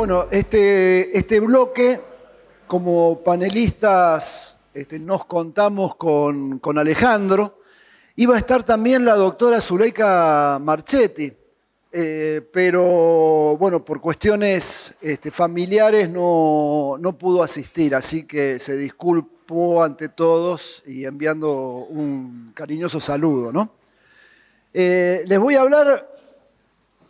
Bueno, este bloque, como panelistas, nos contamos con Alejandro. Iba a estar también la doctora Zuleika Marchetti, pero bueno, por cuestiones familiares no pudo asistir, así que se disculpó ante todos y enviando un cariñoso saludo, ¿no? Les voy a hablar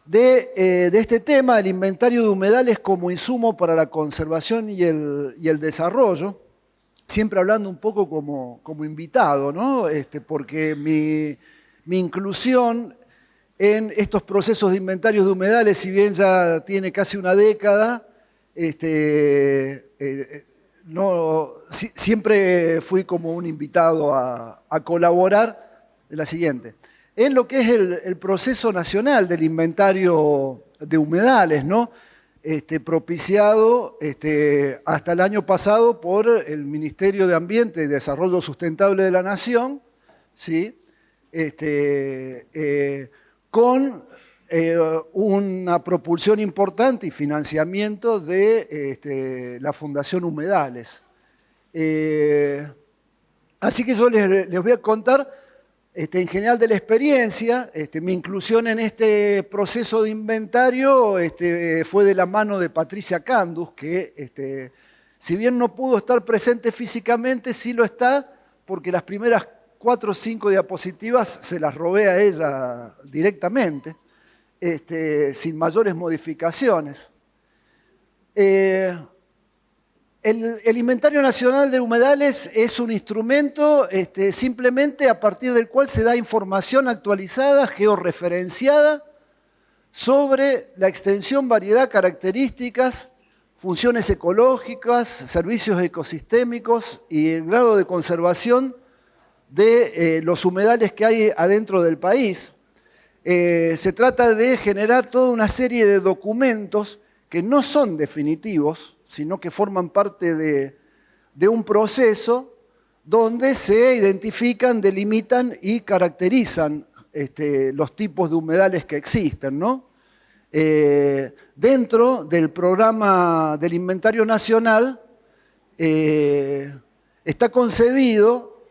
de este tema, el inventario de humedales como insumo para la conservación y el desarrollo, siempre hablando un poco como invitado, ¿no? Porque mi inclusión en estos procesos de inventarios de humedales, si bien ya tiene casi una década, siempre fui como un invitado a colaborar de la siguiente. En lo que es el proceso nacional del inventario de humedales, ¿no? Propiciado hasta el año pasado por el Ministerio de Ambiente y Desarrollo Sustentable de la Nación, ¿sí? Con una propulsión importante y financiamiento de la Fundación Humedales. Así que yo les voy a contar en general de la experiencia. Mi inclusión en este proceso de inventario fue de la mano de Patricia Candus, que si bien no pudo estar presente físicamente, sí lo está, porque las primeras 4 o 5 diapositivas se las robé a ella directamente, sin mayores modificaciones. El Inventario Nacional de Humedales es un instrumento simplemente a partir del cual se da información actualizada, georreferenciada, sobre la extensión, variedad, características, funciones ecológicas, servicios ecosistémicos y el grado de conservación de los humedales que hay adentro del país. Se trata de generar toda una serie de documentos que no son definitivos, sino que forman parte de un proceso donde se identifican, delimitan y caracterizan los tipos de humedales que existen, ¿no? Dentro del programa del Inventario Nacional está concebido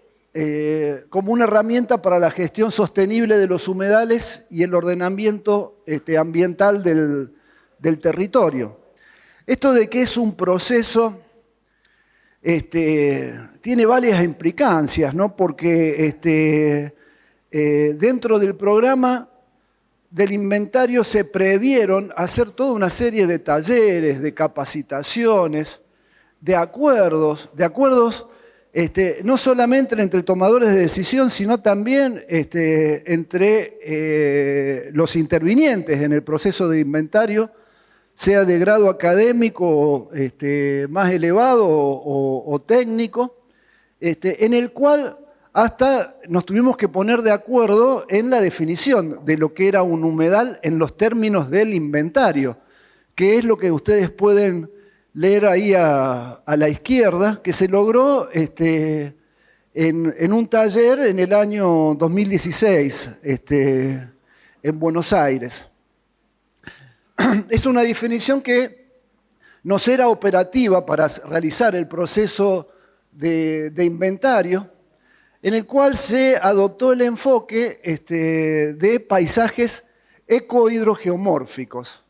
como una herramienta para la gestión sostenible de los humedales y el ordenamiento ambiental del territorio. Esto de que es un proceso tiene varias implicancias, ¿no? Porque dentro del programa del inventario se previeron hacer toda una serie de talleres, de capacitaciones, de acuerdos no solamente entre tomadores de decisión, sino también entre los intervinientes en el proceso de inventario, sea de grado académico más elevado o técnico, en el cual hasta nos tuvimos que poner de acuerdo en la definición de lo que era un humedal en los términos del inventario, que es lo que ustedes pueden leer ahí a la izquierda, que se logró en un taller en el año 2016 en Buenos Aires. Es una definición que nos era operativa para realizar el proceso de inventario, en el cual se adoptó el enfoque de paisajes ecohidrogeomórficos,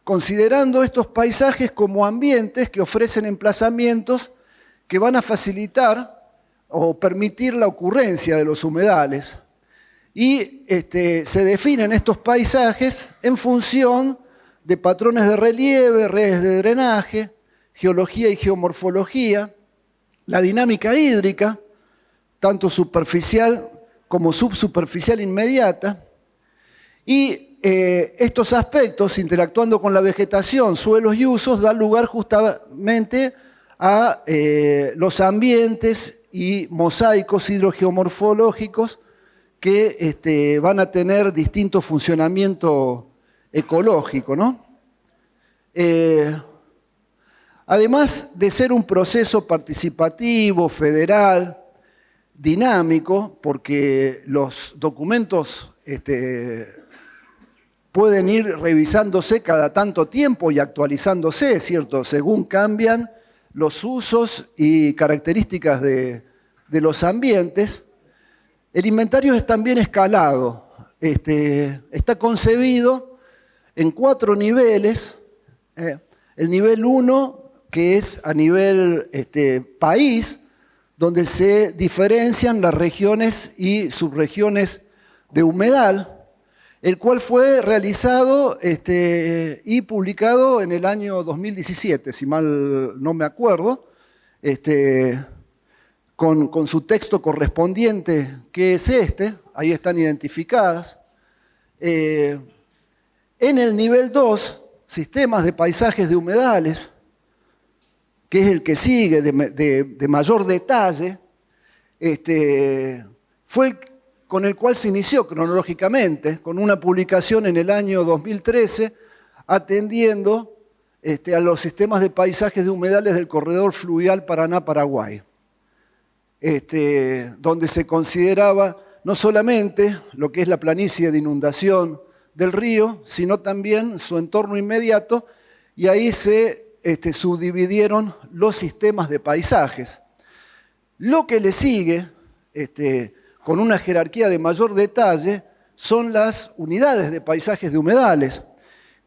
considerando estos paisajes como ambientes que ofrecen emplazamientos que van a facilitar o permitir la ocurrencia de los humedales. Y se definen estos paisajes en función de patrones de relieve, redes de drenaje, geología y geomorfología, la dinámica hídrica, tanto superficial como subsuperficial inmediata, y estos aspectos, interactuando con la vegetación, suelos y usos, dan lugar justamente a los ambientes y mosaicos hidrogeomorfológicos que van a tener distinto funcionamiento ecológico, ¿no? Además de ser un proceso participativo, federal, dinámico, porque los documentos pueden ir revisándose cada tanto tiempo y actualizándose, ¿cierto? Según cambian los usos y características de los ambientes. El inventario es también escalado. Está concebido en 4 niveles. El nivel 1, que es a nivel país, donde se diferencian las regiones y subregiones de humedal, el cual fue realizado y publicado en el año 2017, si mal no me acuerdo, con su texto correspondiente, que es ahí están identificadas. En el nivel 2, sistemas de paisajes de humedales, que es el que sigue de mayor detalle, fue con el cual se inició cronológicamente, con una publicación en el año 2013, atendiendo a los sistemas de paisajes de humedales del corredor fluvial Paraná-Paraguay, donde se consideraba no solamente lo que es la planicie de inundación del río, sino también su entorno inmediato, y ahí se subdividieron los sistemas de paisajes. Lo que le sigue, con una jerarquía de mayor detalle, son las unidades de paisajes de humedales,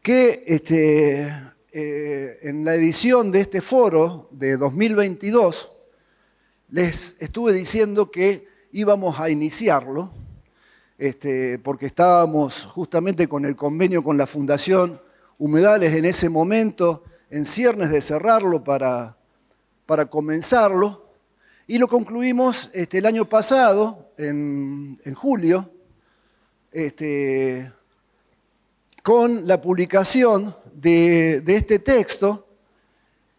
que en la edición de este foro de 2022 les estuve diciendo que íbamos a iniciarlo, porque estábamos justamente con el convenio con la Fundación Humedales en ese momento, en ciernes de cerrarlo para comenzarlo, y lo concluimos el año pasado, en julio, con la publicación de este texto,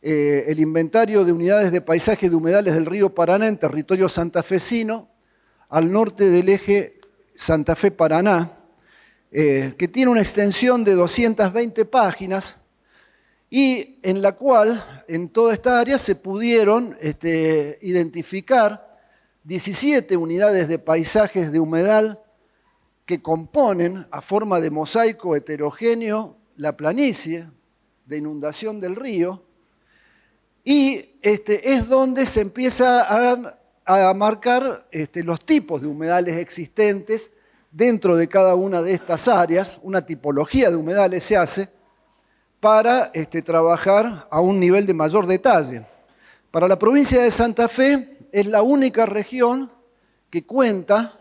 el inventario de unidades de paisaje de humedales del río Paraná en territorio santafesino, al norte del eje Santa Fe-Paraná, que tiene una extensión de 220 páginas, y en la cual, en toda esta área, se pudieron identificar 17 unidades de paisajes de humedal que componen, a forma de mosaico heterogéneo, la planicie de inundación del río, y es donde se empieza a marcar los tipos de humedales existentes dentro de cada una de estas áreas. Una tipología de humedales se hace para trabajar a un nivel de mayor detalle. Para la provincia de Santa Fe es la única región que cuenta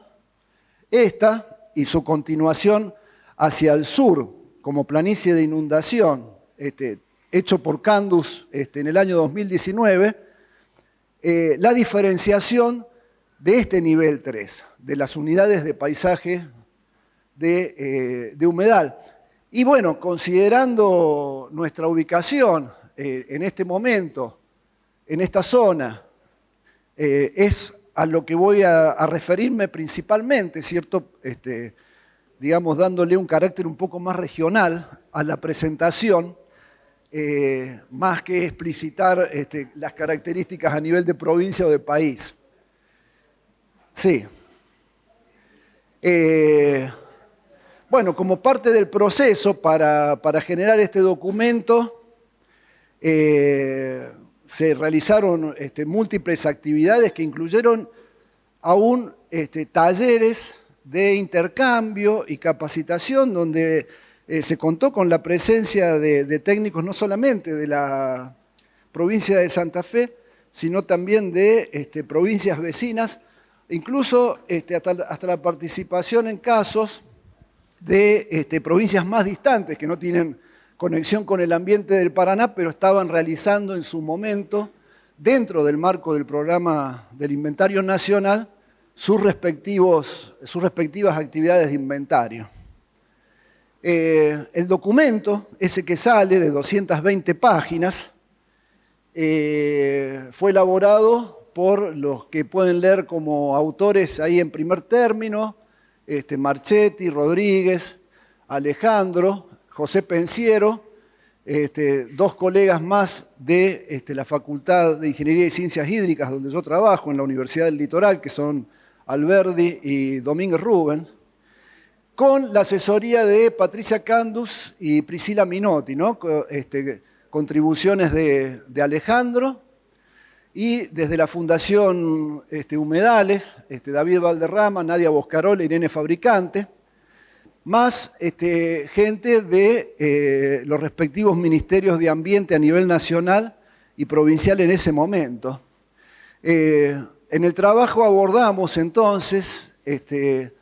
esta y su continuación hacia el sur como planicie de inundación, hecho por Candus en el año 2019, la diferenciación de este nivel 3, de las unidades de paisaje de humedal. Y bueno, considerando nuestra ubicación en este momento, en esta zona, es a lo que voy a referirme principalmente, ¿cierto? Digamos, dándole un carácter un poco más regional a la presentación, más que explicitar las características a nivel de provincia o de país. Sí. Bueno, como parte del proceso para generar este documento, se realizaron múltiples actividades que incluyeron aún talleres de intercambio y capacitación, donde se contó con la presencia de técnicos no solamente de la provincia de Santa Fe, sino también de provincias vecinas, incluso hasta la participación en casos de provincias más distantes que no tienen conexión con el ambiente del Paraná, pero estaban realizando en su momento, dentro del marco del programa del Inventario Nacional, sus respectivas actividades de inventario. El documento, ese que sale de 220 páginas, fue elaborado por los que pueden leer como autores ahí en primer término, Marchetti, Rodríguez, Alejandro, José Pensiero, dos colegas más de la Facultad de Ingeniería y Ciencias Hídricas, donde yo trabajo, en la Universidad del Litoral, que son Alberdi y Domínguez Rubens. con la asesoría de Patricia Candus y Priscila Minotti, ¿no? Contribuciones de Alejandro, y desde la Fundación Humedales, David Valderrama, Nadia Boscarola, Irene Fabricante, más gente de los respectivos ministerios de ambiente a nivel nacional y provincial en ese momento. En el trabajo abordamos entonces el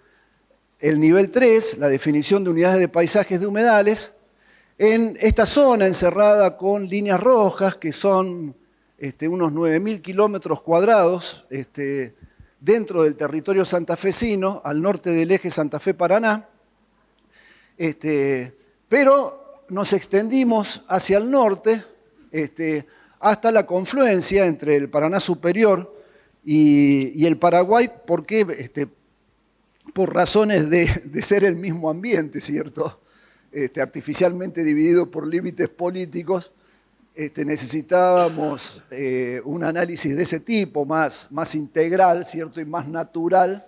nivel 3, la definición de unidades de paisajes de humedales, en esta zona encerrada con líneas rojas, que son unos 9.000 kilómetros cuadrados dentro del territorio santafesino, al norte del eje Santa Fe-Paraná, pero nos extendimos hacia el norte hasta la confluencia entre el Paraná Superior y el Paraguay, porque por razones de ser el mismo ambiente, ¿cierto? Artificialmente dividido por límites políticos, necesitábamos un análisis de ese tipo, más integral, ¿cierto? Y más natural,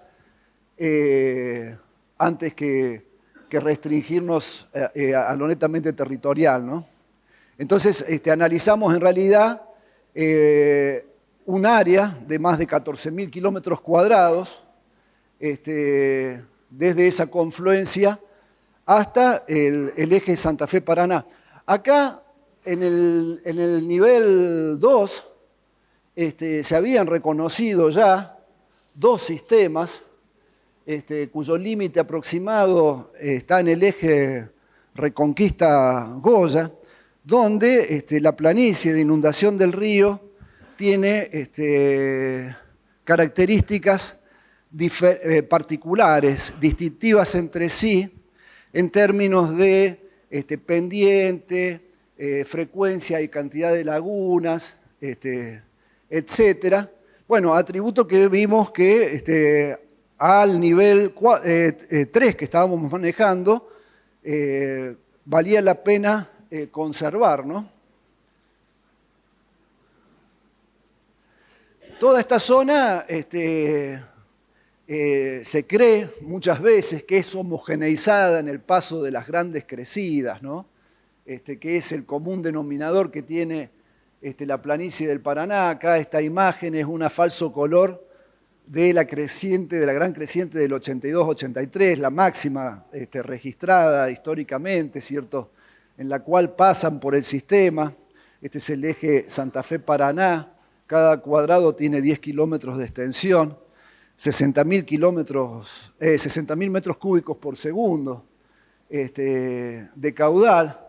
antes que restringirnos a lo netamente territorial, ¿no? Entonces, analizamos en realidad un área de más de 14.000 kilómetros cuadrados, desde esa confluencia hasta el eje Santa Fe-Paraná. Acá, en el nivel 2, se habían reconocido ya 2 sistemas, cuyo límite aproximado está en el eje Reconquista-Goya, donde la planicie de inundación del río tiene características particulares, distintivas entre sí, en términos de pendiente, frecuencia y cantidad de lagunas, etcétera. Bueno, atributo que vimos que al nivel 3 que estábamos manejando, valía la pena conservar, ¿no? Toda esta zona se cree muchas veces que es homogeneizada en el paso de las grandes crecidas, ¿no? Que es el común denominador que tiene la planicie del Paraná. Acá esta imagen es un falso color de la gran creciente del 82-83, la máxima registrada históricamente, ¿cierto? En la cual pasan por el sistema. Este es el eje Santa Fe-Paraná. Cada cuadrado tiene 10 kilómetros de extensión, 60.000 metros cúbicos por segundo de caudal.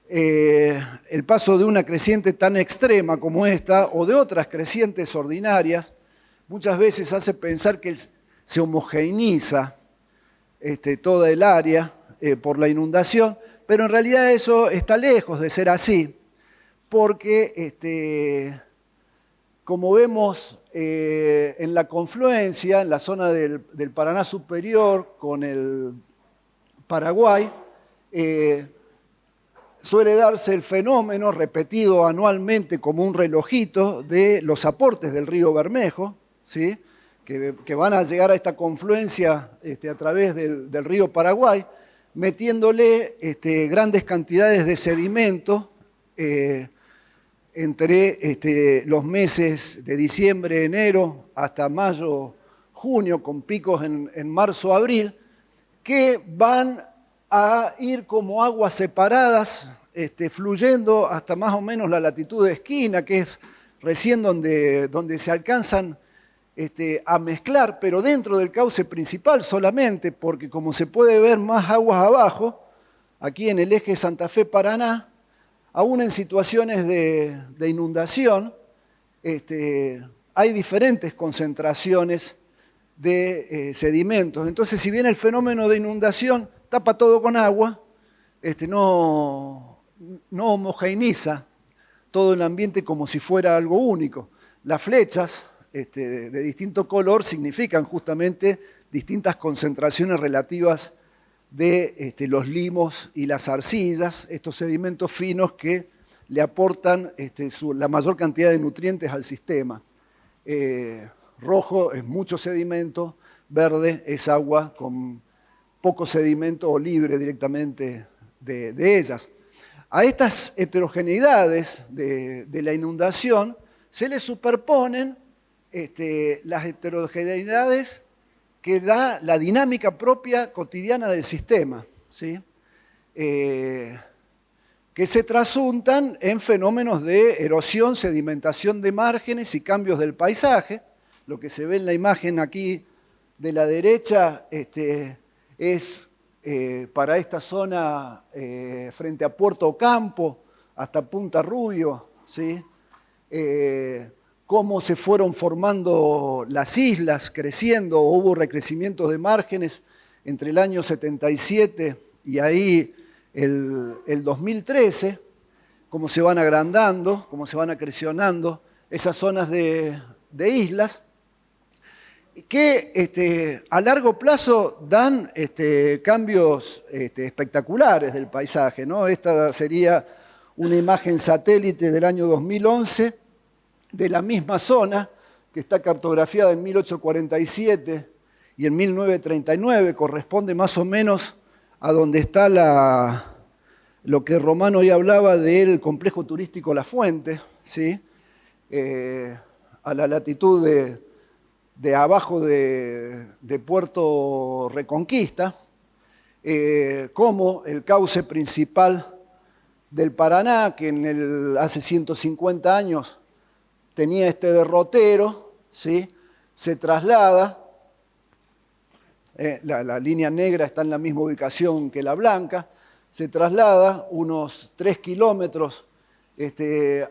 El paso de una creciente tan extrema como esta, o de otras crecientes ordinarias, muchas veces hace pensar que se homogeneiza toda el área por la inundación, pero en realidad eso está lejos de ser así, porque como vemos en la confluencia, en la zona del Paraná Superior con el Paraguay, suele darse el fenómeno repetido anualmente como un relojito de los aportes del río Bermejo, ¿sí? que van a llegar a esta confluencia a través del río Paraguay, metiéndole grandes cantidades de sedimento entre los meses de diciembre, enero, hasta mayo, junio, con picos en marzo, abril, que van a ir como aguas separadas, fluyendo hasta más o menos la latitud de esquina, que es recién donde se alcanzan a mezclar, pero dentro del cauce principal solamente, porque como se puede ver más aguas abajo, aquí en el eje Santa Fe-Paraná, aún en situaciones de inundación, hay diferentes concentraciones de sedimentos. Entonces, si bien el fenómeno de inundación tapa todo con agua, no homogeneiza todo el ambiente como si fuera algo único. Las flechas de distinto color significan justamente distintas concentraciones relativas de los limos y las arcillas, estos sedimentos finos que le aportan la mayor cantidad de nutrientes al sistema. Rojo es mucho sedimento, verde es agua con poco sedimento o libre directamente de ellas. A estas heterogeneidades de la inundación se le superponen las heterogeneidades que da la dinámica propia cotidiana del sistema, ¿sí? Que se trasuntan en fenómenos de erosión, sedimentación de márgenes y cambios del paisaje. Lo que se ve en la imagen aquí de la derecha es para esta zona frente a Puerto Ocampo hasta Punta Rubio, ¿sí? Cómo se fueron formando las islas, creciendo, hubo recrecimientos de márgenes entre el año 77 y ahí el 2013, cómo se van agrandando, cómo se van acrecionando esas zonas de islas, que a largo plazo dan cambios espectaculares del paisaje, ¿no? Esta sería una imagen satélite del año 2011 de la misma zona, que está cartografiada en 1847 y en 1939, corresponde más o menos a donde está lo que Romano hoy hablaba del complejo turístico La Fuente, ¿sí? A la latitud de abajo de Puerto Reconquista, como el cauce principal del Paraná, que hace 150 años tenía este derrotero, ¿sí? Se traslada, la línea negra está en la misma ubicación que la blanca, se traslada unos 3 kilómetros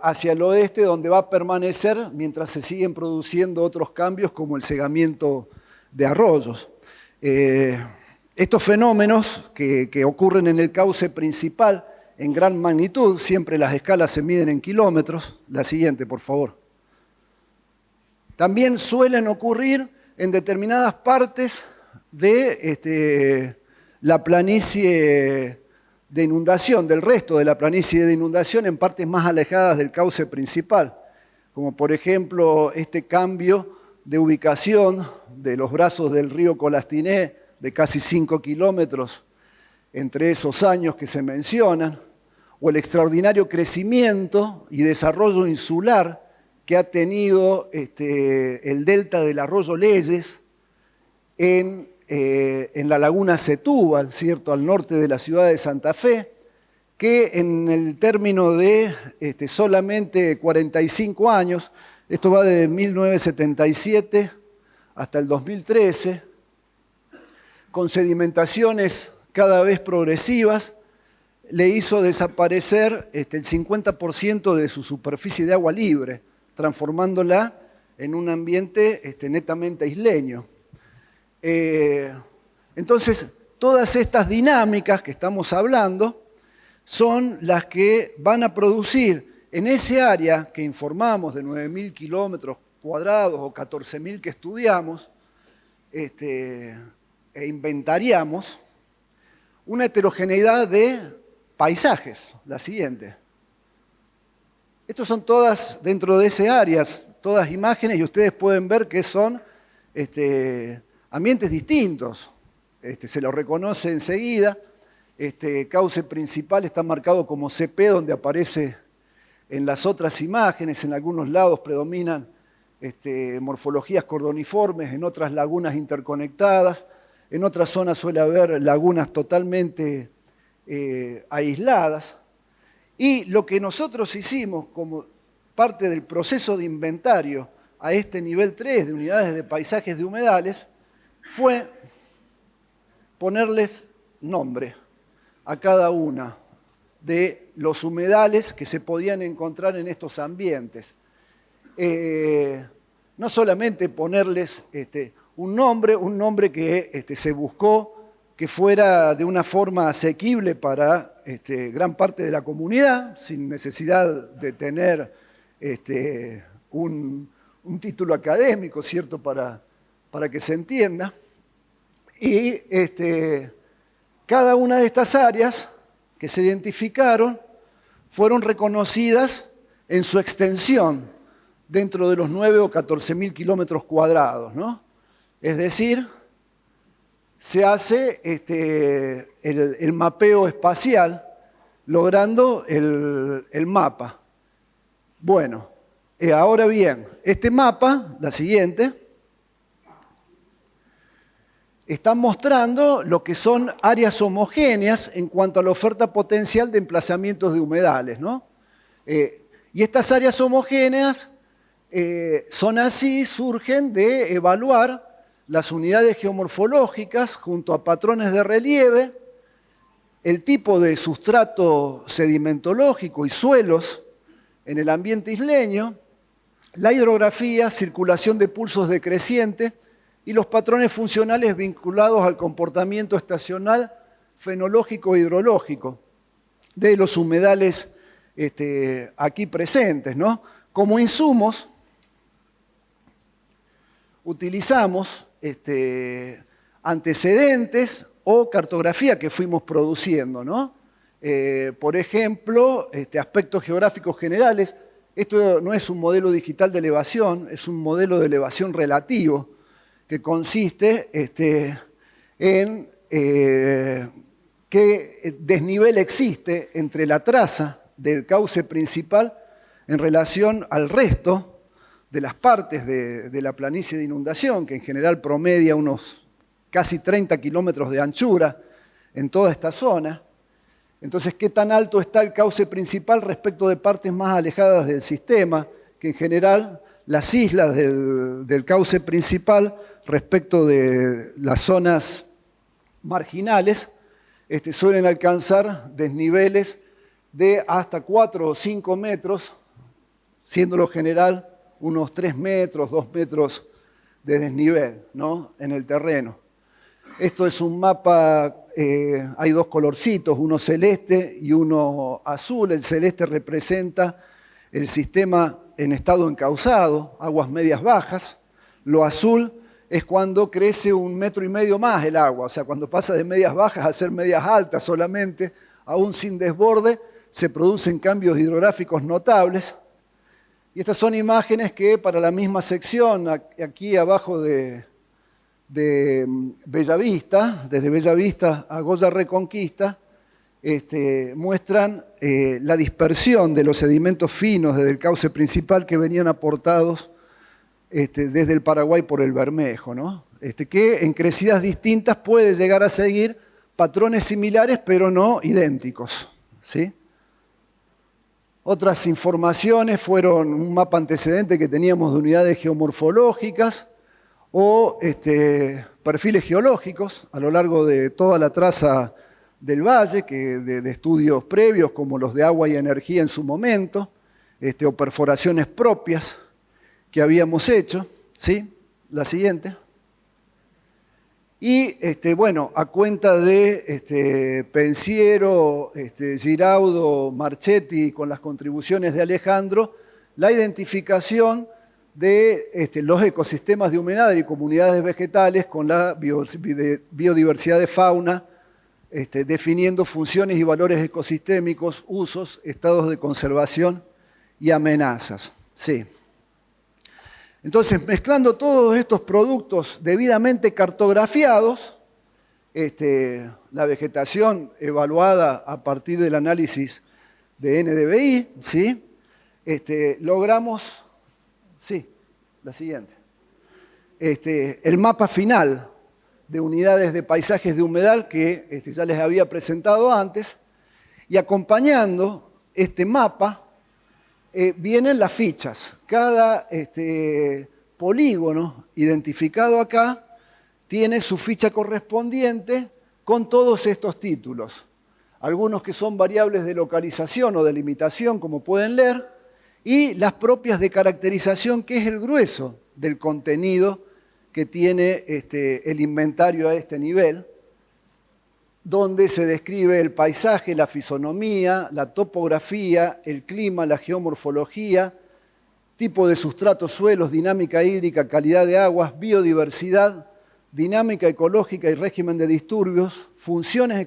hacia el oeste, donde va a permanecer mientras se siguen produciendo otros cambios como el segamiento de arroyos. Estos fenómenos que ocurren en el cauce principal en gran magnitud, siempre las escalas se miden en kilómetros. La siguiente, por favor. También suelen ocurrir en determinadas partes de la planicie de inundación, del resto de la planicie de inundación en partes más alejadas del cauce principal, como por ejemplo este cambio de ubicación de los brazos del río Colastiné de casi 5 kilómetros entre esos años que se mencionan, o el extraordinario crecimiento y desarrollo insular que ha tenido el delta del arroyo Leyes en la laguna Setúbal, ¿cierto?, al norte de la ciudad de Santa Fe, que en el término de solamente 45 años, esto va desde 1977 hasta el 2013, con sedimentaciones cada vez progresivas, le hizo desaparecer el 50% de su superficie de agua libre, transformándola en un ambiente netamente isleño. Entonces, todas estas dinámicas que estamos hablando son las que van a producir en ese área que informamos de 9.000 kilómetros cuadrados o 14.000 que estudiamos e inventariamos, una heterogeneidad de paisajes. La siguiente. Estos son todas, dentro de ese área, todas imágenes, y ustedes pueden ver que son ambientes distintos. Se lo reconoce enseguida. Cauce principal está marcado como CP, donde aparece en las otras imágenes. En algunos lados predominan morfologías cordoniformes, en otras lagunas interconectadas, en otras zonas suele haber lagunas totalmente aisladas. Y lo que nosotros hicimos como parte del proceso de inventario a este nivel 3 de unidades de paisajes de humedales fue ponerles nombre a cada una de los humedales que se podían encontrar en estos ambientes. No solamente ponerles un nombre que se buscó que fuera de una forma asequible para gran parte de la comunidad, sin necesidad de tener un título académico, ¿cierto?, para que se entienda. Y cada una de estas áreas que se identificaron fueron reconocidas en su extensión dentro de los 9 o 14.000 kilómetros cuadrados, ¿no? Es decir, se hace el mapeo espacial, logrando el mapa. Bueno, ahora bien, este mapa, la siguiente, está mostrando lo que son áreas homogéneas en cuanto a la oferta potencial de emplazamientos de humedales, ¿no? Y estas áreas homogéneas son así, surgen de evaluar las unidades geomorfológicas junto a patrones de relieve, el tipo de sustrato sedimentológico y suelos en el ambiente isleño, la hidrografía, circulación de pulsos decrecientes y los patrones funcionales vinculados al comportamiento estacional, fenológico e hidrológico de los humedales aquí presentes, ¿no? Como insumos utilizamos antecedentes o cartografía que fuimos produciendo, ¿no? Por ejemplo, aspectos geográficos generales. Esto no es un modelo digital de elevación, es un modelo de elevación relativo que consiste en qué desnivel existe entre la traza del cauce principal en relación al resto de las partes de la planicie de inundación, que en general promedia unos casi 30 kilómetros de anchura en toda esta zona. Entonces, ¿qué tan alto está el cauce principal respecto de partes más alejadas del sistema? Que en general las islas del cauce principal respecto de las zonas marginales suelen alcanzar desniveles de hasta 4 o 5 metros, siendo lo general unos 3 metros, 2 metros de desnivel, ¿no? En el terreno. Esto es un mapa, hay dos colorcitos, uno celeste y uno azul. El celeste representa el sistema en estado encauzado, aguas medias bajas. Lo azul es cuando crece 1,5 metros más el agua, o sea, cuando pasa de medias bajas a ser medias altas solamente, aún sin desborde, se producen cambios hidrográficos notables. Y estas son imágenes que para la misma sección, aquí abajo de Bellavista, desde Bellavista a Goya Reconquista, muestran la dispersión de los sedimentos finos desde el cauce principal que venían aportados desde el Paraguay por el Bermejo, ¿no? Que en crecidas distintas puede llegar a seguir patrones similares pero no idénticos, ¿sí? Otras informaciones fueron un mapa antecedente que teníamos de unidades geomorfológicas o perfiles geológicos a lo largo de toda la traza del valle, de estudios previos como los de agua y energía en su momento, o perforaciones propias que habíamos hecho, ¿sí? La siguiente. Y bueno, a cuenta de Pensiero, Giraudo, Marchetti, con las contribuciones de Alejandro, la identificación de los ecosistemas de humedal y comunidades vegetales con la biodiversidad de fauna, definiendo funciones y valores ecosistémicos, usos, estados de conservación y amenazas. Sí. Entonces, mezclando todos estos productos debidamente cartografiados, la vegetación evaluada a partir del análisis de NDVI, ¿sí? Logramos, sí, la siguiente, el mapa final de unidades de paisajes de humedal que ya les había presentado antes, y acompañando este mapa, vienen las fichas. Cada polígono identificado acá tiene su ficha correspondiente con todos estos títulos. Algunos que son variables de localización o de limitación, como pueden leer, y las propias de caracterización, que es el grueso del contenido que tiene el inventario a este nivel, donde se describe el paisaje, la fisonomía, la topografía, el clima, la geomorfología, tipo de sustrato, suelos, dinámica hídrica, calidad de aguas, biodiversidad, dinámica ecológica y régimen de disturbios, funciones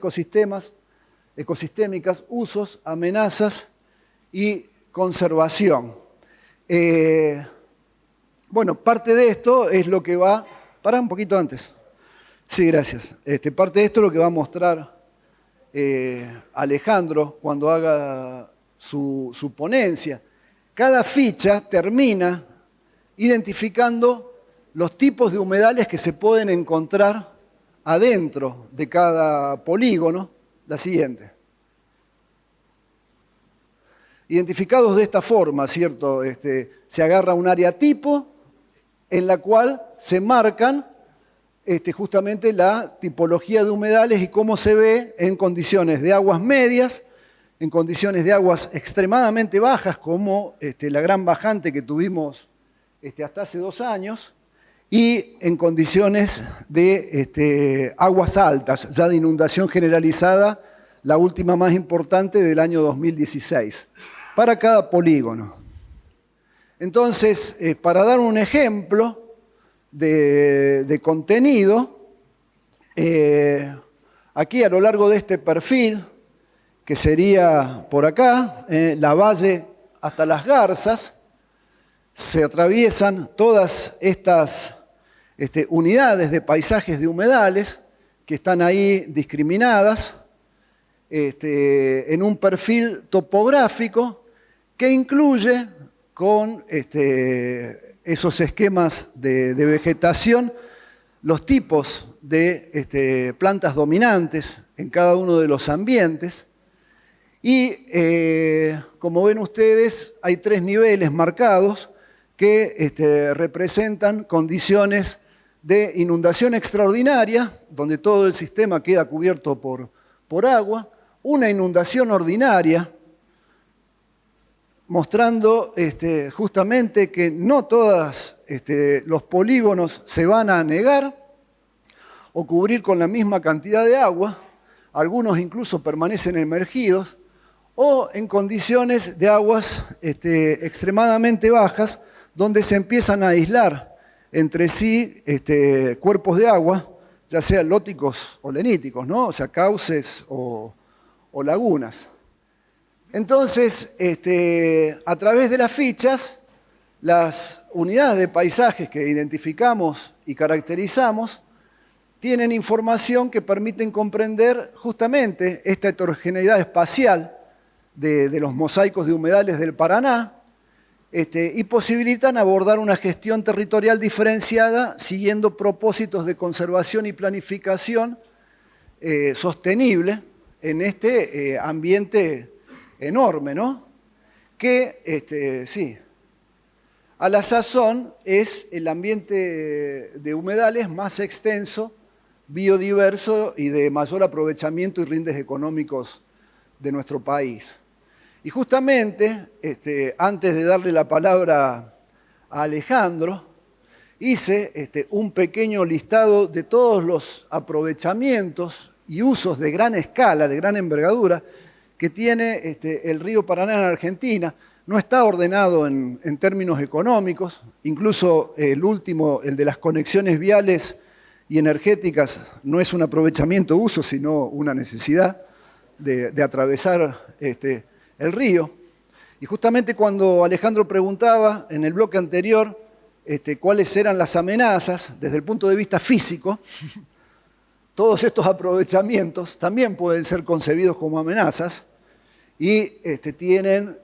ecosistémicas, usos, amenazas y conservación. Bueno, parte de esto es lo que va... Pará un poquito antes. Sí, gracias. Parte de esto es lo que va a mostrar Alejandro cuando haga su ponencia. Cada ficha termina identificando los tipos de humedales que se pueden encontrar adentro de cada polígono. La siguiente. Identificados de esta forma, ¿cierto? Se agarra un área tipo en la cual se marcan justamente la tipología de humedales y cómo se ve en condiciones de aguas medias, en condiciones de aguas extremadamente bajas, como la gran bajante que tuvimos hasta hace 2 años, y en condiciones de aguas altas, ya de inundación generalizada, la última más importante del año 2016, para cada polígono. Entonces, para dar un ejemplo de contenido, aquí a lo largo de este perfil, que sería por acá, la Valle hasta Las Garzas, se atraviesan todas estas unidades de paisajes de humedales que están ahí discriminadas en un perfil topográfico que incluye con esos esquemas de vegetación los tipos de plantas dominantes en cada uno de los ambientes. Y como ven ustedes, hay 3 niveles marcados que representan condiciones de inundación extraordinaria, donde todo el sistema queda cubierto por agua, una inundación ordinaria, mostrando justamente que no todos los polígonos se van a anegar o cubrir con la misma cantidad de agua, algunos incluso permanecen emergidos, o en condiciones de aguas extremadamente bajas, donde se empiezan a aislar entre sí cuerpos de agua, ya sean lóticos o leníticos, ¿no? O sea, cauces o lagunas. Entonces, a través de las fichas, las unidades de paisajes que identificamos y caracterizamos tienen información que permiten comprender justamente esta heterogeneidad espacial de los mosaicos de humedales del Paraná, y posibilitan abordar una gestión territorial diferenciada siguiendo propósitos de conservación y planificación sostenible en este ambiente enorme, ¿no? Que, sí, a la sazón es el ambiente de humedales más extenso, biodiverso y de mayor aprovechamiento y rindes económicos de nuestro país. Y justamente, antes de darle la palabra a Alejandro, hice un pequeño listado de todos los aprovechamientos y usos de gran escala, de gran envergadura, que tiene el río Paraná en Argentina. No está ordenado en términos económicos, incluso el último, el de las conexiones viales y energéticas, no es un aprovechamiento-uso, sino una necesidad de atravesar el río. Y justamente cuando Alejandro preguntaba en el bloque anterior cuáles eran las amenazas desde el punto de vista físico, todos estos aprovechamientos también pueden ser concebidos como amenazas y tienen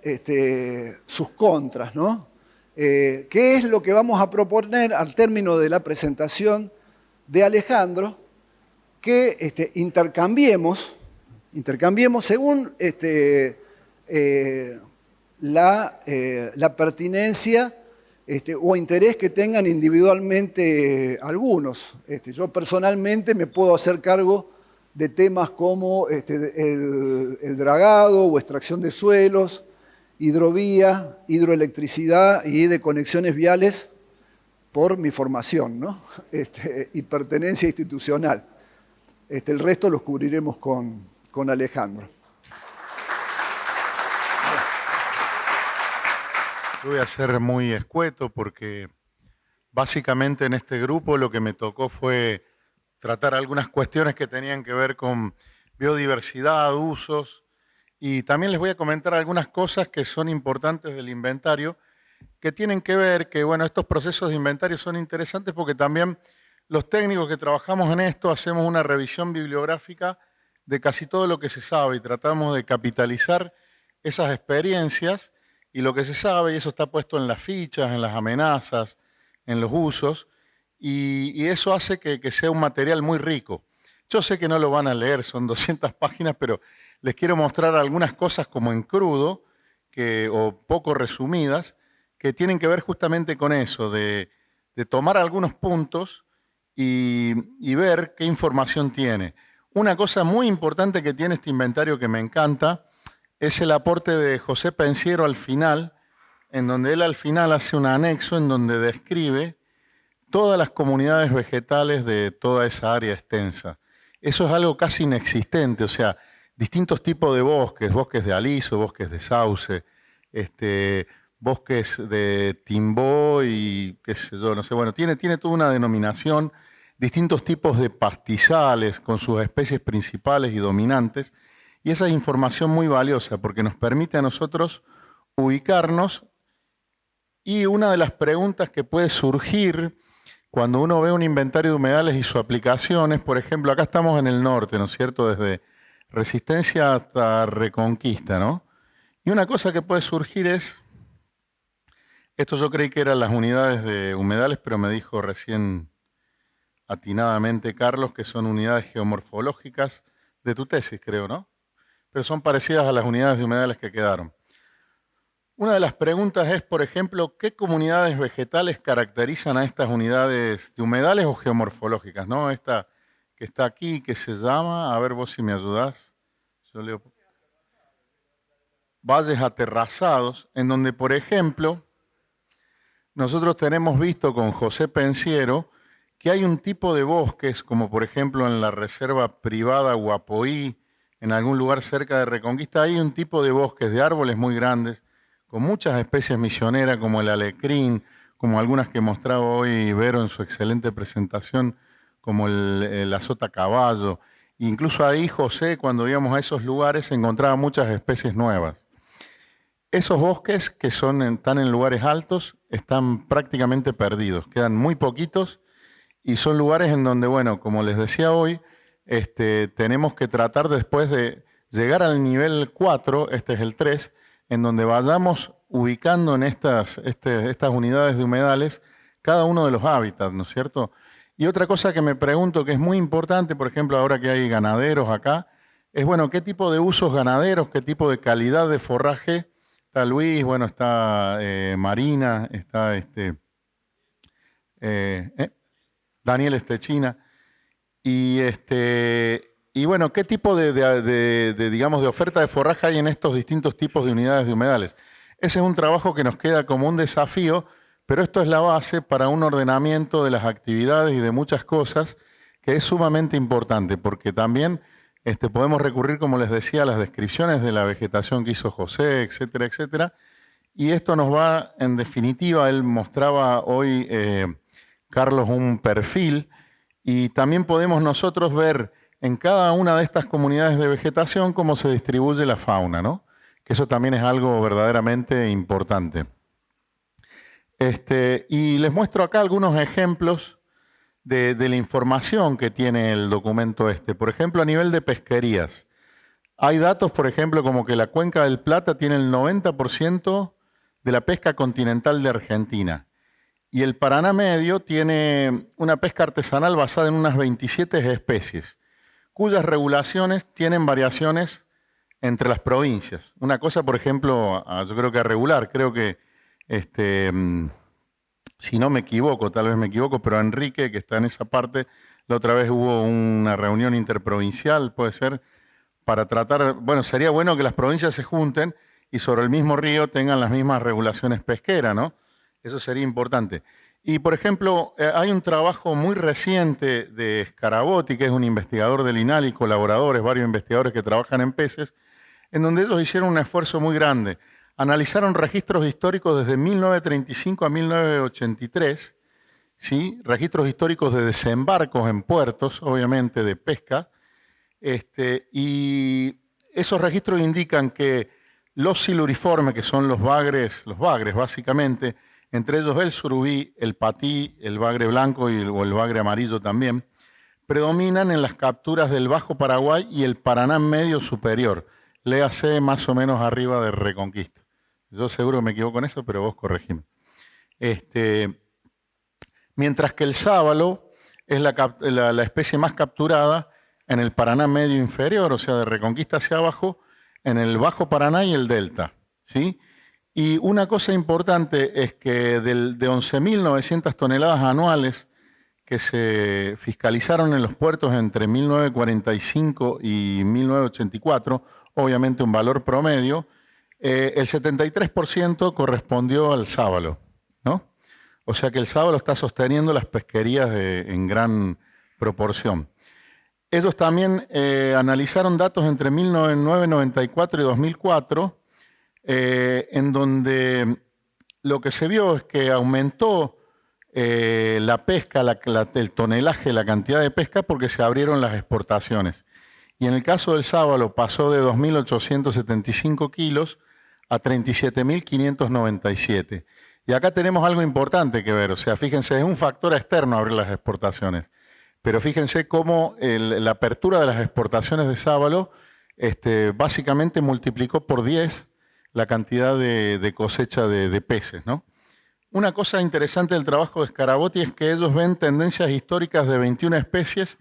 sus contras, ¿no? ¿Qué es lo que vamos a proponer al término de la presentación de Alejandro? Que intercambiemos según la pertinencia o interés que tengan individualmente algunos. Yo personalmente me puedo hacer cargo de temas como el dragado o extracción de suelos, hidrovía, hidroelectricidad y de conexiones viales por mi formación, ¿no? Y pertenencia institucional. El resto los cubriremos con Alejandro. Yo voy a ser muy escueto porque básicamente en este grupo lo que me tocó fue tratar algunas cuestiones que tenían que ver con biodiversidad, usos, y también les voy a comentar algunas cosas que son importantes del inventario, que tienen que ver que, bueno, estos procesos de inventario son interesantes porque también los técnicos que trabajamos en esto hacemos una revisión bibliográfica de casi todo lo que se sabe y tratamos de capitalizar esas experiencias y lo que se sabe, y eso está puesto en las fichas, en las amenazas, en los usos, y eso hace que sea un material muy rico. Yo sé que no lo van a leer, son 200 páginas, pero les quiero mostrar algunas cosas como en crudo, o poco resumidas, que tienen que ver justamente con eso, de tomar algunos puntos y ver qué información tiene. Una cosa muy importante que tiene este inventario que me encanta es el aporte de José Pensiero al final, en donde él al final hace un anexo en donde describe todas las comunidades vegetales de toda esa área extensa. Eso es algo casi inexistente, o sea, distintos tipos de bosques, bosques de aliso, bosques de sauce, bosques de timbó y qué sé yo, no sé, bueno, tiene toda una denominación, distintos tipos de pastizales con sus especies principales y dominantes, y esa es información muy valiosa porque nos permite a nosotros ubicarnos, y una de las preguntas que puede surgir cuando uno ve un inventario de humedales y sus aplicaciones, por ejemplo, acá estamos en el norte, ¿no es cierto?, desde Resistencia hasta Reconquista, ¿no? Y una cosa que puede surgir es, esto yo creí que eran las unidades de humedales, pero me dijo recién atinadamente Carlos que son unidades geomorfológicas de tu tesis, creo, ¿no? Pero son parecidas a las unidades de humedales que quedaron. Una de las preguntas es, por ejemplo, ¿qué comunidades vegetales caracterizan a estas unidades de humedales o geomorfológicas, ¿no? Esta que está aquí, que se llama, a ver vos si me ayudás, yo leo, valles aterrazados, en donde, por ejemplo, nosotros tenemos visto con José Pensiero que hay un tipo de bosques, como por ejemplo en la reserva privada Guapoí, en algún lugar cerca de Reconquista, hay un tipo de bosques de árboles muy grandes, con muchas especies misioneras como el alecrín, como algunas que mostraba hoy Vero en su excelente presentación, como el azota caballo. Incluso ahí José, cuando íbamos a esos lugares, encontraba muchas especies nuevas. Esos bosques que están en lugares altos están prácticamente perdidos, quedan muy poquitos y son lugares en donde, bueno, como les decía hoy, tenemos que tratar después de llegar al nivel 4, este es el 3, en donde vayamos ubicando en estas unidades de humedales cada uno de los hábitats, ¿no es cierto? Y otra cosa que me pregunto que es muy importante, por ejemplo, ahora que hay ganaderos acá, es, bueno, ¿qué tipo de usos ganaderos, qué tipo de calidad de forraje? Está Luis, bueno, está Marina, está Daniel Estechina. Y bueno, ¿qué tipo digamos, de oferta de forraje hay en estos distintos tipos de unidades de humedales? Ese es un trabajo que nos queda como un desafío, pero esto es la base para un ordenamiento de las actividades y de muchas cosas que es sumamente importante, porque también podemos recurrir, como les decía, a las descripciones de la vegetación que hizo José, etcétera, etcétera. Y esto nos va, en definitiva, él mostraba hoy, Carlos, un perfil, y también podemos nosotros ver en cada una de estas comunidades de vegetación cómo se distribuye la fauna, ¿no? Que eso también es algo verdaderamente importante. Y les muestro acá algunos ejemplos de la información que tiene el documento Por ejemplo, a nivel de pesquerías. Hay datos, por ejemplo, como que la Cuenca del Plata tiene el 90% de la pesca continental de Argentina. Y el Paraná Medio tiene una pesca artesanal basada en unas 27 especies, cuyas regulaciones tienen variaciones entre las provincias. Una cosa, por ejemplo, yo creo que a regular, creo que, si no me equivoco, tal vez me equivoco, pero Enrique, que está en esa parte, la otra vez hubo una reunión interprovincial, puede ser, para tratar, bueno, sería bueno que las provincias se junten y sobre el mismo río tengan las mismas regulaciones pesqueras, ¿no? Eso sería importante. Y, por ejemplo, hay un trabajo muy reciente de Scarabotti, que es un investigador del INAL y colaboradores, varios investigadores que trabajan en peces, en donde ellos hicieron un esfuerzo muy grande. Analizaron registros históricos desde 1935 a 1983, ¿sí? Registros históricos de desembarcos en puertos, obviamente de pesca, y esos registros indican que los siluriformes, que son los bagres básicamente, entre ellos el surubí, el patí, el bagre blanco o el bagre amarillo también, predominan en las capturas del Bajo Paraguay y el Paraná medio superior, léase más o menos arriba de Reconquista. Yo seguro que me equivoco en eso, pero vos corregime. Mientras que el sábalo es la especie más capturada en el Paraná medio inferior, o sea, de Reconquista hacia abajo, en el Bajo Paraná y el Delta, ¿sí? Y una cosa importante es que de 11.900 toneladas anuales que se fiscalizaron en los puertos entre 1945 y 1984, obviamente un valor promedio, el 73% correspondió al sábalo, ¿no? O sea que el sábalo está sosteniendo las pesquerías en gran proporción. Ellos también analizaron datos entre 1994 y 2004, en donde lo que se vio es que aumentó la pesca, el tonelaje, la cantidad de pesca, porque se abrieron las exportaciones. Y en el caso del sábalo pasó de 2.875 kilos a 37.597. Y acá tenemos algo importante que ver, o sea, fíjense, es un factor externo abrir las exportaciones. Pero fíjense cómo la apertura de las exportaciones de sábalo básicamente multiplicó por 10 la cantidad de cosecha de peces, ¿no? Una cosa interesante del trabajo de Scarabotti es que ellos ven tendencias históricas de 21 especies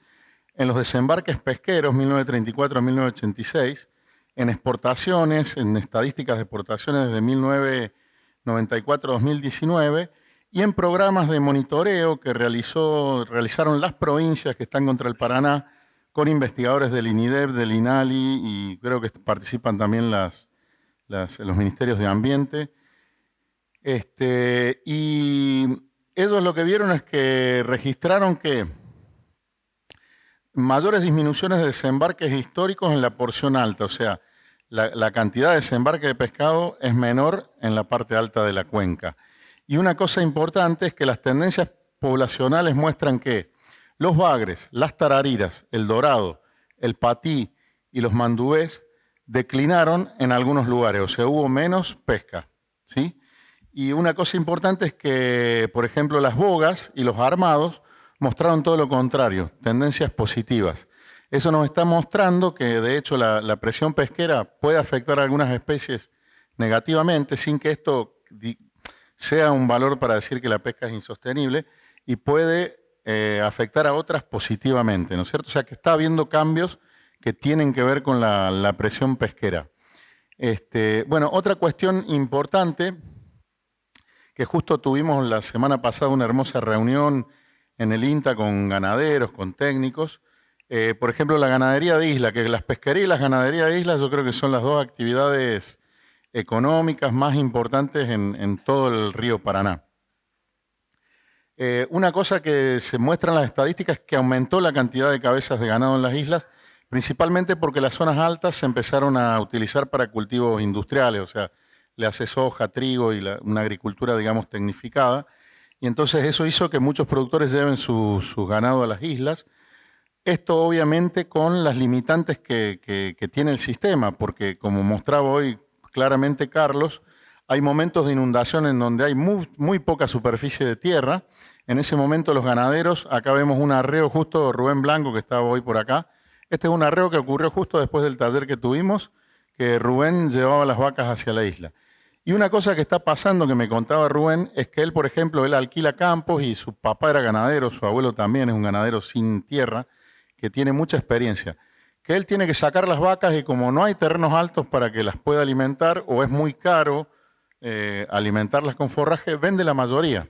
en los desembarques pesqueros 1934 a 1986, en exportaciones, en estadísticas de exportaciones desde 1994 a 2019, y en programas de monitoreo que realizaron las provincias que están contra el Paraná con investigadores del INIDEP, del INALI, y creo que participan también los ministerios de Ambiente. Y ellos lo que vieron es que registraron que mayores disminuciones de desembarques históricos en la porción alta, o sea, la cantidad de desembarque de pescado es menor en la parte alta de la cuenca. Y una cosa importante es que las tendencias poblacionales muestran que los bagres, las tarariras, el dorado, el patí y los mandubés declinaron en algunos lugares, o sea, hubo menos pesca, ¿sí? Y una cosa importante es que, por ejemplo, las bogas y los armados mostraron todo lo contrario, tendencias positivas. Eso nos está mostrando que, de hecho, la presión pesquera puede afectar a algunas especies negativamente, sin que esto sea un valor para decir que la pesca es insostenible, y puede afectar a otras positivamente, ¿no es cierto? O sea que está habiendo cambios que tienen que ver con la presión pesquera. Bueno, otra cuestión importante, que justo tuvimos la semana pasada una hermosa reunión en el INTA con ganaderos, con técnicos. Por ejemplo, la ganadería de isla, que las pesquerías y las ganaderías de isla yo creo que son las dos actividades económicas más importantes en todo el río Paraná. Una cosa que se muestra en las estadísticas es que aumentó la cantidad de cabezas de ganado en las islas, principalmente porque las zonas altas se empezaron a utilizar para cultivos industriales, o sea, le hace soja, trigo y una agricultura, digamos, tecnificada. Y entonces eso hizo que muchos productores lleven su ganado a las islas. Esto obviamente con las limitantes que tiene el sistema, porque como mostraba hoy claramente Carlos, hay momentos de inundación en donde hay muy poca superficie de tierra. En ese momento los ganaderos, acá vemos un arreo justo, Rubén Blanco, que estaba hoy por acá. Este es un arreo que ocurrió justo después del taller que tuvimos, que Rubén llevaba las vacas hacia la isla. Y una cosa que está pasando, que me contaba Rubén, es que él, por ejemplo, él alquila campos y su papá era ganadero, su abuelo también es un ganadero sin tierra, que tiene mucha experiencia. Que él tiene que sacar las vacas y como no hay terrenos altos para que las pueda alimentar, o es muy caro alimentarlas con forraje, vende la mayoría.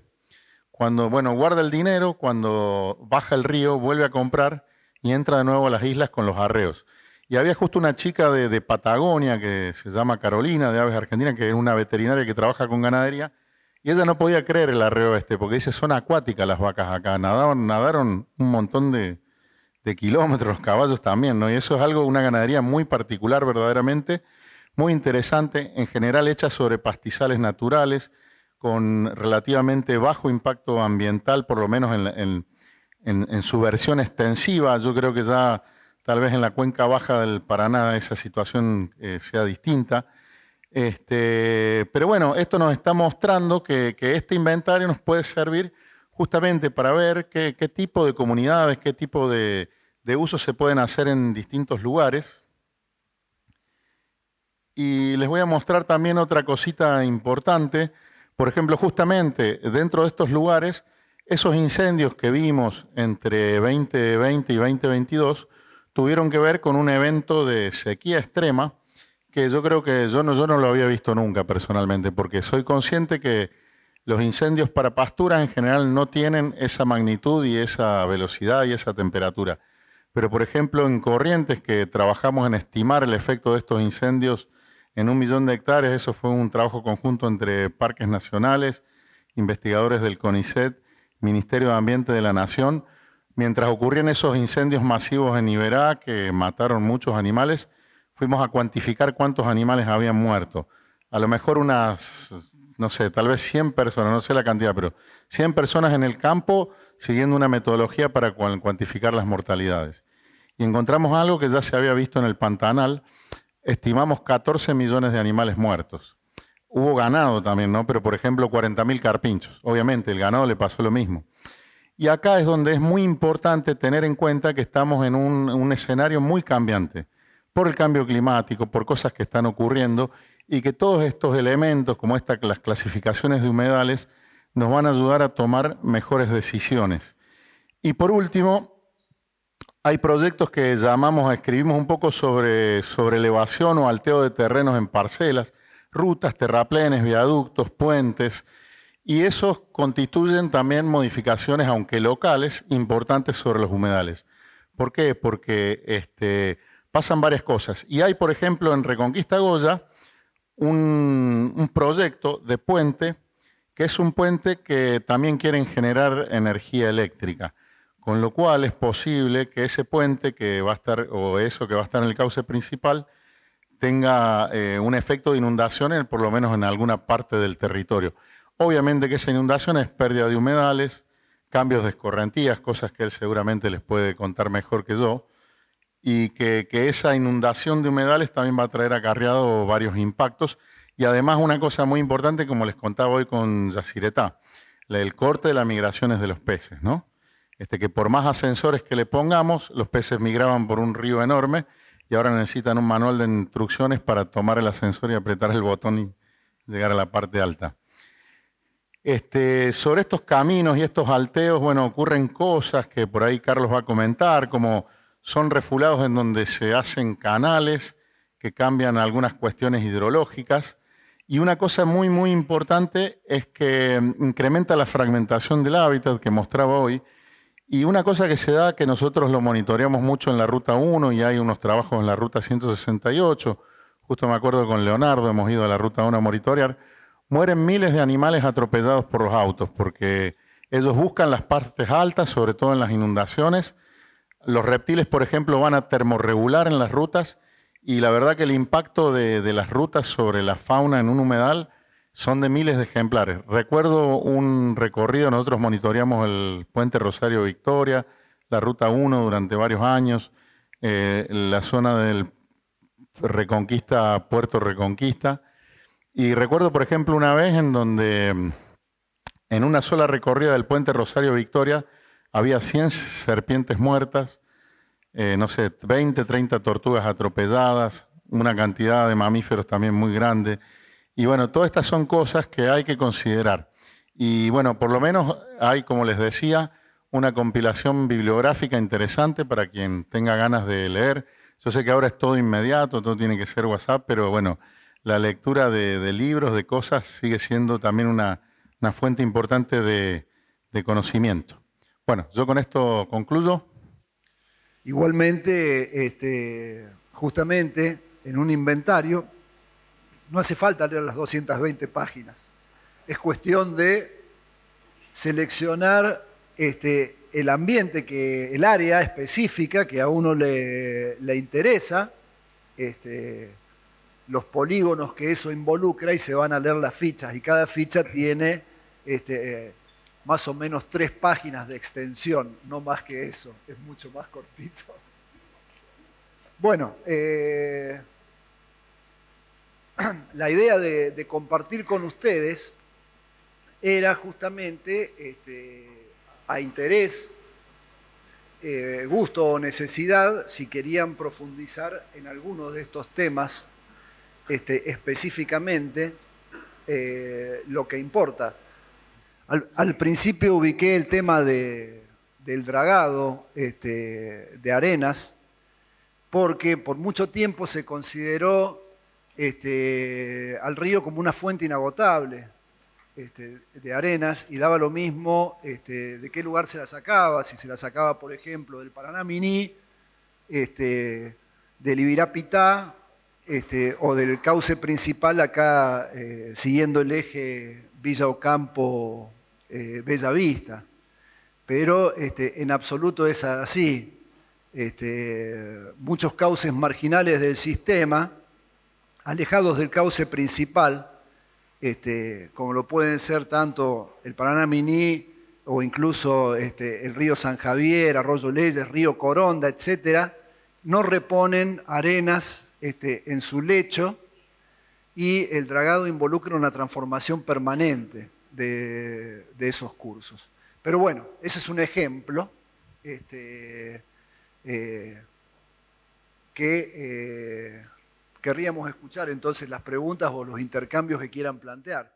Cuando, bueno, guarda el dinero, cuando baja el río, vuelve a comprar y entra de nuevo a las islas con los arreos. Y había justo una chica de Patagonia que se llama Carolina, de Aves Argentinas, que es una veterinaria que trabaja con ganadería, y ella no podía creer el arreo porque dice, son acuáticas las vacas acá, nadaron un montón de kilómetros, los caballos también, ¿no? Y eso es algo, una ganadería muy particular verdaderamente, muy interesante, en general hecha sobre pastizales naturales, con relativamente bajo impacto ambiental, por lo menos en su versión extensiva. Yo creo que ya tal vez en la cuenca baja del Paraná esa situación sea distinta. Pero bueno, esto nos está mostrando que este inventario nos puede servir justamente para ver qué tipo de comunidades, qué tipo de usos se pueden hacer en distintos lugares. Y les voy a mostrar también otra cosita importante. Por ejemplo, justamente dentro de estos lugares, esos incendios que vimos entre 2020 y 2022 tuvieron que ver con un evento de sequía extrema que yo creo que yo no lo había visto nunca personalmente, porque soy consciente que los incendios para pastura en general no tienen esa magnitud y esa velocidad y esa temperatura. Pero, por ejemplo, en Corrientes, que trabajamos en estimar el efecto de estos incendios en 1 millón de hectáreas, eso fue un trabajo conjunto entre parques nacionales, investigadores del CONICET, Ministerio de Ambiente de la Nación. Mientras ocurrían esos incendios masivos en Iberá, que mataron muchos animales, fuimos a cuantificar cuántos animales habían muerto. A lo mejor unas, no sé, tal vez 100 personas, no sé la cantidad, pero 100 personas en el campo siguiendo una metodología para cuantificar las mortalidades. Y encontramos algo que ya se había visto en el Pantanal. Estimamos 14 millones de animales muertos. Hubo ganado también, ¿no? Pero, por ejemplo, 40.000 carpinchos. Obviamente, el ganado le pasó lo mismo. Y acá es donde es muy importante tener en cuenta que estamos en un escenario muy cambiante por el cambio climático, por cosas que están ocurriendo y que todos estos elementos, como las clasificaciones de humedales, nos van a ayudar a tomar mejores decisiones. Y por último, hay proyectos que escribimos un poco sobre elevación o alteo de terrenos en parcelas, rutas, terraplenes, viaductos, puentes, y esos constituyen también modificaciones, aunque locales, importantes sobre los humedales. ¿Por qué? Porque pasan varias cosas. Y hay, por ejemplo, en Reconquista Goya, un proyecto de puente, que es un puente que también quieren generar energía eléctrica. Con lo cual es posible que ese puente que va a estar, o eso que va a estar en el cauce principal, tenga un efecto de inundación, por lo menos en alguna parte del territorio. Obviamente que esa inundación es pérdida de humedales, cambios de escorrentías, cosas que él seguramente les puede contar mejor que yo, y que esa inundación de humedales también va a traer acarreado varios impactos. Y además una cosa muy importante, como les contaba hoy con Yacyretá, el corte de las migraciones de los peces, ¿no? Que por más ascensores que le pongamos, los peces migraban por un río enorme y ahora necesitan un manual de instrucciones para tomar el ascensor y apretar el botón y llegar a la parte alta. Sobre estos caminos y estos alteos, bueno, ocurren cosas que por ahí Carlos va a comentar, como son refulados en donde se hacen canales que cambian algunas cuestiones hidrológicas. Y una cosa muy, muy importante es que incrementa la fragmentación del hábitat que mostraba hoy. Y una cosa que se da, que nosotros lo monitoreamos mucho en la Ruta 1 y hay unos trabajos en la Ruta 168, justo me acuerdo con Leonardo, hemos ido a la Ruta 1 a monitorear, mueren miles de animales atropellados por los autos, porque ellos buscan las partes altas, sobre todo en las inundaciones. Los reptiles, por ejemplo, van a termorregular en las rutas y la verdad que el impacto de las rutas sobre la fauna en un humedal son de miles de ejemplares. Recuerdo un recorrido, nosotros monitoreamos el puente Rosario Victoria, la Ruta 1 durante varios años, la zona del Reconquista, Puerto Reconquista. Y recuerdo, por ejemplo, una vez en donde en una sola recorrida del puente Rosario Victoria había 100 serpientes muertas, no sé, 20, 30 tortugas atropelladas, una cantidad de mamíferos también muy grande. Y bueno, todas estas son cosas que hay que considerar. Y bueno, por lo menos hay, como les decía, una compilación bibliográfica interesante para quien tenga ganas de leer. Yo sé que ahora es todo inmediato, todo tiene que ser WhatsApp, pero bueno, la lectura de libros, de cosas, sigue siendo también una fuente importante de conocimiento. Bueno, yo con esto concluyo. Igualmente, justamente en un inventario, no hace falta leer las 220 páginas. Es cuestión de seleccionar el ambiente, el área específica que a uno le interesa, los polígonos que eso involucra y se van a leer las fichas. Y cada ficha tiene más o menos 3 páginas de extensión, no más que eso, es mucho más cortito. Bueno, la idea de compartir con ustedes era justamente a interés, gusto o necesidad, si querían profundizar en algunos de estos temas específicamente, lo que importa. Al principio ubiqué el tema del dragado de arenas, porque por mucho tiempo se consideró al río como una fuente inagotable de arenas, y daba lo mismo de qué lugar se la sacaba, si se la sacaba, por ejemplo, del Paraná Miní, del Ibirapitá, o del cauce principal acá, siguiendo el eje Villa Ocampo, Bella Vista. Pero en absoluto es así. Muchos cauces marginales del sistema, alejados del cauce principal, como lo pueden ser tanto el Paraná Miní o incluso el río San Javier, Arroyo Leyes, río Coronda, etcétera, no reponen arenas en su lecho, y el dragado involucra una transformación permanente de esos cursos. Pero bueno, ese es un ejemplo que querríamos escuchar entonces las preguntas o los intercambios que quieran plantear.